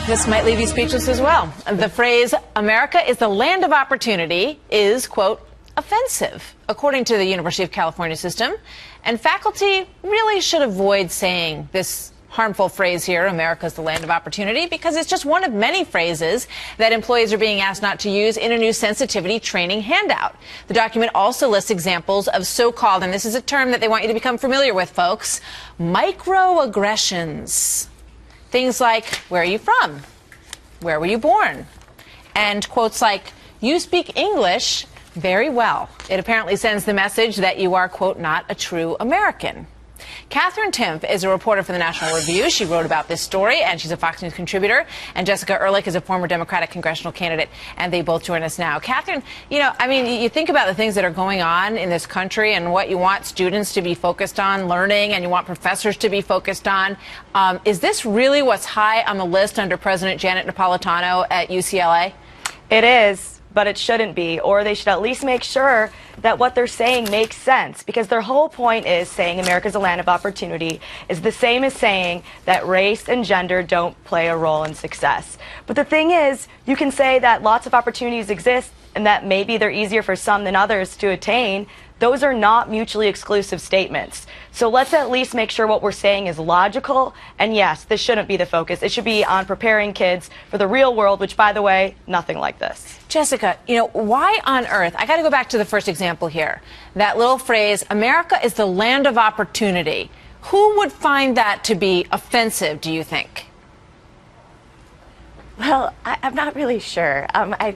This might leave you speechless as well. The phrase, America is the land of opportunity, is, quote, offensive, according to the University of California system. And faculty really should avoid saying this harmful phrase here, America is the land of opportunity, because it's just one of many phrases that employees are being asked not to use in a new sensitivity training handout. The document also lists examples of so-called, and this is a term that they want you to become familiar with, folks, microaggressions. Things like, where are you from? Where were you born? And quotes like, you speak English very well. It apparently sends the message that you are, quote, not a true American. Katherine Timpf is a reporter for the National Review. She wrote about this story, and she's a Fox News contributor. And Jessica Ehrlich is a former Democratic congressional candidate, and they both join us now. Katherine, you think about the things that are going on in this country and what you want students to be focused on learning and you want professors to be focused on. Is this really what's high on the list under President Janet Napolitano at UCLA? It is. But it shouldn't be, or they should at least make sure that what they're saying makes sense, because their whole point is saying America's a land of opportunity is the same as saying that race and gender don't play a role in success. But the thing is, you can say that lots of opportunities exist and that maybe they're easier for some than others to attain. Those are not mutually exclusive statements. So let's at least make sure what we're saying is logical. And yes, this shouldn't be the focus. It should be on preparing kids for the real world, which, by the way, nothing like this. Jessica, why on earth? I got to go back to the first example here. That little phrase, America is the land of opportunity. Who would find that to be offensive, do you think? Well, I'm not really sure. I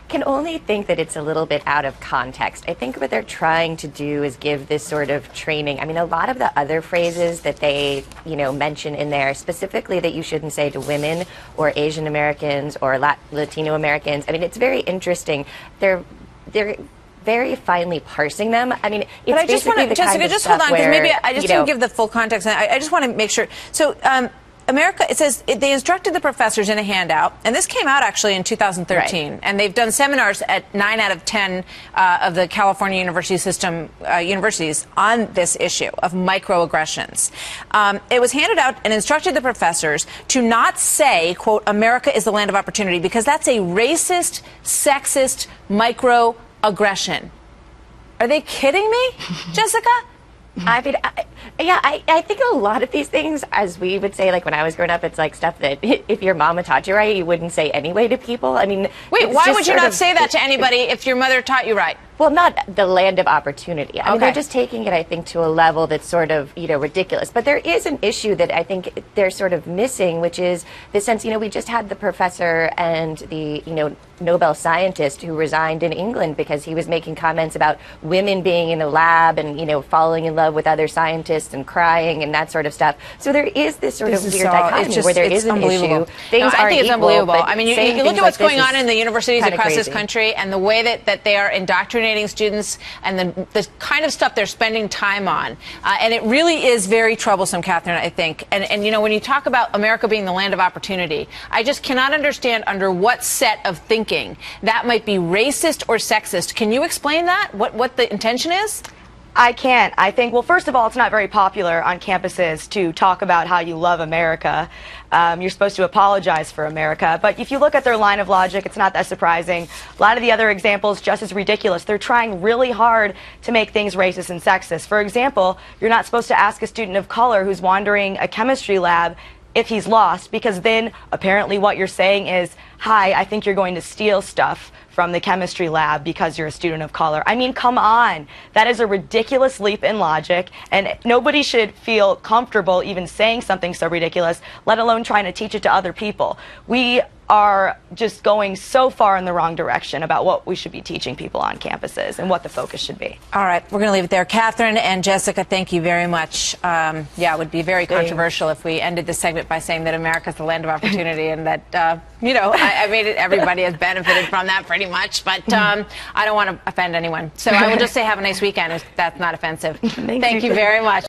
can only think that it's a little bit out of context. I think what they're trying to do is give this sort of training. I mean, a lot of the other phrases that they, mention in there, specifically that you shouldn't say to women or Asian Americans or Latino Americans. I mean, it's very interesting. They're very finely parsing them. I mean, it's but I just want to, Jessica, just hold on, because maybe I just didn't give the full context. I just want to make sure. So, America, it says they instructed the professors in a handout, and this came out actually in 2013, right. And they've done seminars at 9 out of 10 of the California university system universities on this issue of microaggressions. It was handed out and instructed the professors to not say, quote, America is the land of opportunity, because that's a racist, sexist microaggression. Are they kidding me, Jessica? I mean, I think a lot of these things, as we would say, like when I was growing up, it's like stuff that if your mama taught you right, you wouldn't say anyway to people. I mean, wait, why would you not say that to anybody if your mother taught you right? Well, not the land of opportunity. I mean, they're just taking it, I think, to a level that's sort of, ridiculous. But there is an issue that I think they're sort of missing, which is the sense, we just had the professor and the, Nobel scientist who resigned in England because he was making comments about women being in a lab and, falling in love with other scientists and crying and that sort of stuff. So there is this sort of weird dichotomy where there is an issue. Things I think it's unbelievable. I mean, you look at what's going on in the universities across this country and the way that they are indoctrinating students and the kind of stuff they're spending time on. And it really is very troublesome, Katherine, I think. And when you talk about America being the land of opportunity, I just cannot understand under what set of thinking that might be racist or sexist. Can you explain that? What the intention is? I can't. I think, well, first of all, it's not very popular on campuses to talk about how you love America. You're supposed to apologize for America. But if you look at their line of logic, it's not that surprising. A lot of the other examples, just as ridiculous. They're trying really hard to make things racist and sexist. For example, you're not supposed to ask a student of color who's wandering a chemistry lab if he's lost, because then apparently what you're saying is, hi, I think you're going to steal stuff from the chemistry lab because you're a student of color. I mean, come on. That is a ridiculous leap in logic, and nobody should feel comfortable even saying something so ridiculous, let alone trying to teach it to other people. We are just going so far in the wrong direction about what we should be teaching people on campuses and what the focus should be. All right, we're going to leave it there. Katherine and Jessica, thank you very much. Yeah, it would be very controversial if we ended this segment by saying that America's the land of opportunity and that, I mean, everybody has benefited from that pretty much, but I don't want to offend anyone. So I will just say have a nice weekend if that's not offensive. Thank you very much.